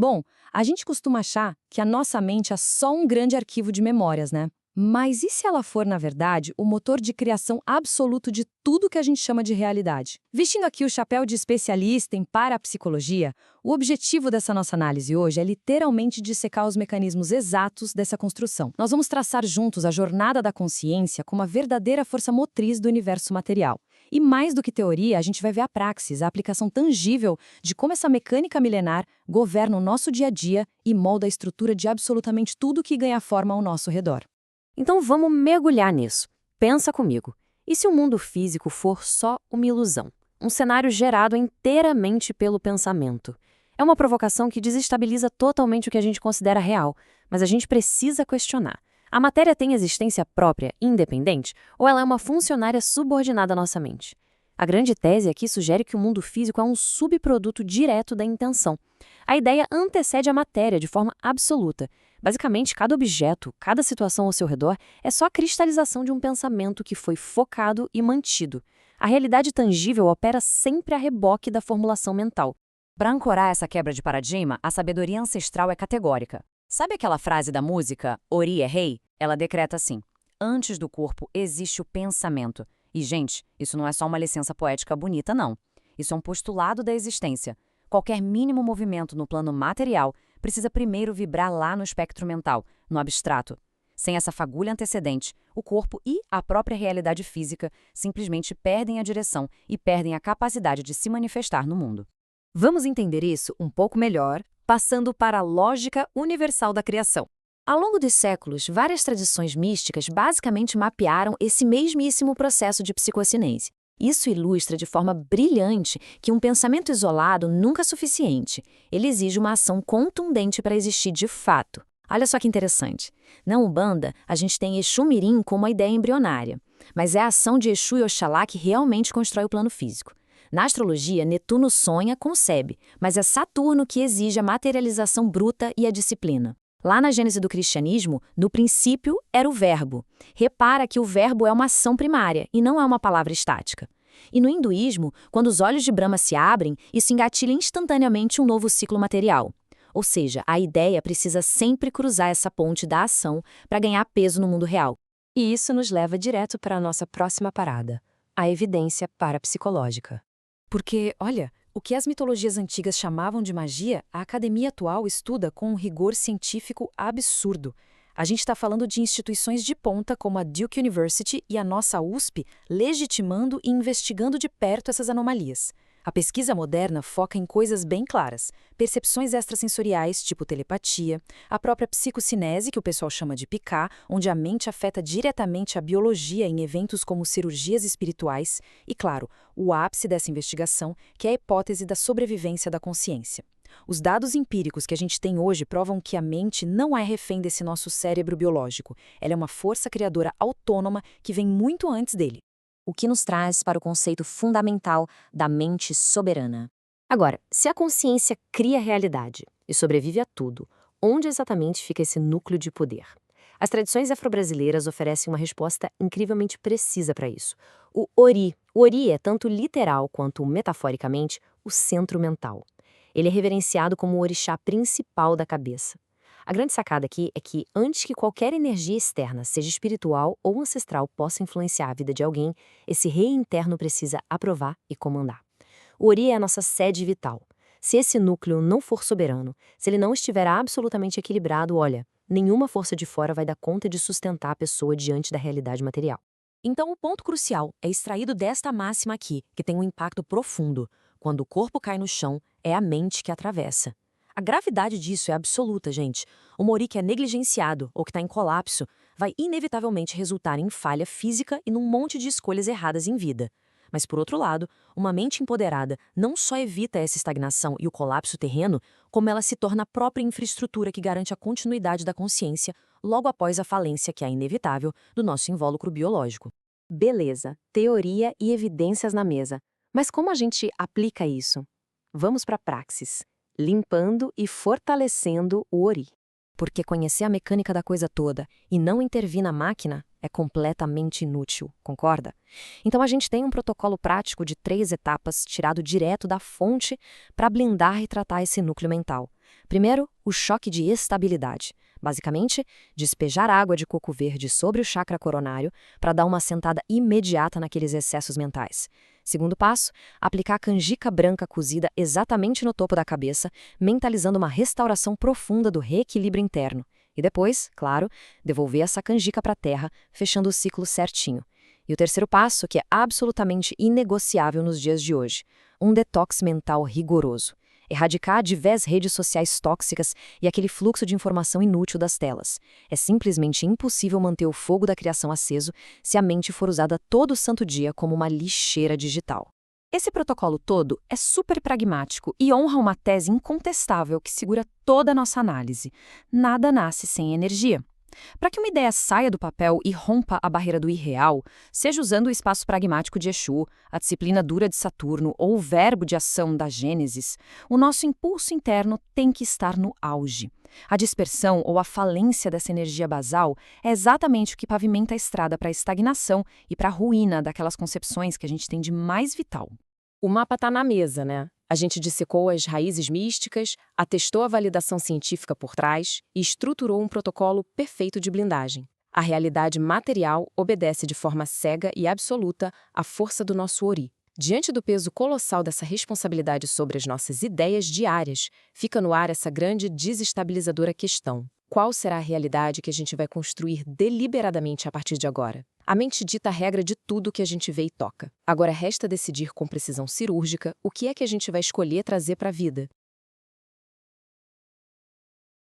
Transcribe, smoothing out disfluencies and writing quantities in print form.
Bom, a gente costuma achar que a nossa mente é só um grande arquivo de memórias, né? Mas e se ela for, na verdade, o motor de criação absoluto de tudo que a gente chama de realidade? Vestindo aqui o chapéu de especialista em parapsicologia, o objetivo dessa nossa análise hoje é literalmente dissecar os mecanismos exatos dessa construção. Nós vamos traçar juntos a jornada da consciência como a verdadeira força motriz do universo material. E mais do que teoria, a gente vai ver a praxis, a aplicação tangível de como essa mecânica milenar governa o nosso dia a dia e molda a estrutura de absolutamente tudo que ganha forma ao nosso redor. Então vamos mergulhar nisso. Pensa comigo. E se o mundo físico for só uma ilusão? Um cenário gerado inteiramente pelo pensamento. É uma provocação que desestabiliza totalmente o que a gente considera real, mas a gente precisa questionar. A matéria tem existência própria, independente, ou ela é uma funcionária subordinada à nossa mente? A grande tese aqui sugere que o mundo físico é um subproduto direto da intenção. A ideia antecede a matéria de forma absoluta. Basicamente, cada objeto, cada situação ao seu redor é só a cristalização de um pensamento que foi focado e mantido. A realidade tangível opera sempre a reboque da formulação mental. Para ancorar essa quebra de paradigma, a sabedoria ancestral é categórica. Sabe aquela frase da música, Ori é rei? Ela decreta assim: antes do corpo existe o pensamento. E, gente, isso não é só uma licença poética bonita, não. Isso é um postulado da existência. Qualquer mínimo movimento no plano material precisa primeiro vibrar lá no espectro mental, no abstrato. Sem essa fagulha antecedente, o corpo e a própria realidade física simplesmente perdem a direção e perdem a capacidade de se manifestar no mundo. Vamos entender isso um pouco melhor, passando para a lógica universal da criação. Ao longo dos séculos, várias tradições místicas basicamente mapearam esse mesmíssimo processo de psicocinese. Isso ilustra de forma brilhante que um pensamento isolado nunca é suficiente. Ele exige uma ação contundente para existir de fato. Olha só que interessante. Na Umbanda, a gente tem Exu Mirim como a ideia embrionária, mas é a ação de Exu e Oxalá que realmente constrói o plano físico. Na astrologia, Netuno sonha, concebe, mas é Saturno que exige a materialização bruta e a disciplina. Lá na gênese do cristianismo, no princípio era o verbo. Repara que o verbo é uma ação primária e não é uma palavra estática. E no hinduísmo, quando os olhos de Brahma se abrem, isso engatilha instantaneamente um novo ciclo material. Ou seja, a ideia precisa sempre cruzar essa ponte da ação para ganhar peso no mundo real. E isso nos leva direto para a nossa próxima parada, a evidência parapsicológica. Porque, olha, o que as mitologias antigas chamavam de magia, a academia atual estuda com um rigor científico absurdo. A gente está falando de instituições de ponta como a Duke University e a nossa USP legitimando e investigando de perto essas anomalias. A pesquisa moderna foca em coisas bem claras: percepções extrasensoriais, tipo telepatia, a própria psicocinese, que o pessoal chama de PICA, onde a mente afeta diretamente a biologia em eventos como cirurgias espirituais, e, claro, o ápice dessa investigação, que é a hipótese da sobrevivência da consciência. Os dados empíricos que a gente tem hoje provam que a mente não é refém desse nosso cérebro biológico. Ela é uma força criadora autônoma que vem muito antes dele. O que nos traz para o conceito fundamental da mente soberana. Agora, se a consciência cria a realidade e sobrevive a tudo, onde exatamente fica esse núcleo de poder? As tradições afro-brasileiras oferecem uma resposta incrivelmente precisa para isso. O Ori. O Ori é, tanto literal quanto metaforicamente, o centro mental. Ele é reverenciado como o orixá principal da cabeça. A grande sacada aqui é que, antes que qualquer energia externa, seja espiritual ou ancestral, possa influenciar a vida de alguém, esse rei interno precisa aprovar e comandar. O Ori é a nossa sede vital. Se esse núcleo não for soberano, se ele não estiver absolutamente equilibrado, olha, nenhuma força de fora vai dar conta de sustentar a pessoa diante da realidade material. Então, o ponto crucial é extraído desta máxima aqui, que tem um impacto profundo. Quando o corpo cai no chão, é a mente que atravessa. A gravidade disso é absoluta, gente. O Ori que é negligenciado ou que está em colapso vai inevitavelmente resultar em falha física e num monte de escolhas erradas em vida. Mas, por outro lado, uma mente empoderada não só evita essa estagnação e o colapso terreno, como ela se torna a própria infraestrutura que garante a continuidade da consciência logo após a falência que é inevitável do nosso invólucro biológico. Beleza, teoria e evidências na mesa. Mas como a gente aplica isso? Vamos para a praxis. Limpando e fortalecendo o Ori. Porque conhecer a mecânica da coisa toda e não intervir na máquina é completamente inútil, concorda? Então a gente tem um protocolo prático de 3 etapas tirado direto da fonte para blindar e tratar esse núcleo mental. Primeiro, o choque de estabilidade. Basicamente, despejar água de coco verde sobre o chakra coronário para dar uma assentada imediata naqueles excessos mentais. Segundo passo, aplicar a canjica branca cozida exatamente no topo da cabeça, mentalizando uma restauração profunda do reequilíbrio interno. E depois, claro, devolver essa canjica para a terra, fechando o ciclo certinho. E o terceiro passo, que é absolutamente inegociável nos dias de hoje, um detox mental rigoroso. Erradicar diversas redes sociais tóxicas e aquele fluxo de informação inútil das telas. É simplesmente impossível manter o fogo da criação aceso se a mente for usada todo santo dia como uma lixeira digital. Esse protocolo todo é super pragmático e honra uma tese incontestável que segura toda a nossa análise. Nada nasce sem energia. Para que uma ideia saia do papel e rompa a barreira do irreal, seja usando o espaço pragmático de Exu, a disciplina dura de Saturno ou o verbo de ação da Gênesis, o nosso impulso interno tem que estar no auge. A dispersão ou a falência dessa energia basal é exatamente o que pavimenta a estrada para a estagnação e para a ruína daquelas concepções que a gente tem de mais vital. O mapa está na mesa, né? A gente dissecou as raízes místicas, atestou a validação científica por trás e estruturou um protocolo perfeito de blindagem. A realidade material obedece de forma cega e absoluta à força do nosso Ori. Diante do peso colossal dessa responsabilidade sobre as nossas ideias diárias, fica no ar essa grande desestabilizadora questão. Qual será a realidade que a gente vai construir deliberadamente a partir de agora? A mente dita a regra de tudo que a gente vê e toca. Agora resta decidir com precisão cirúrgica o que é que a gente vai escolher trazer para a vida.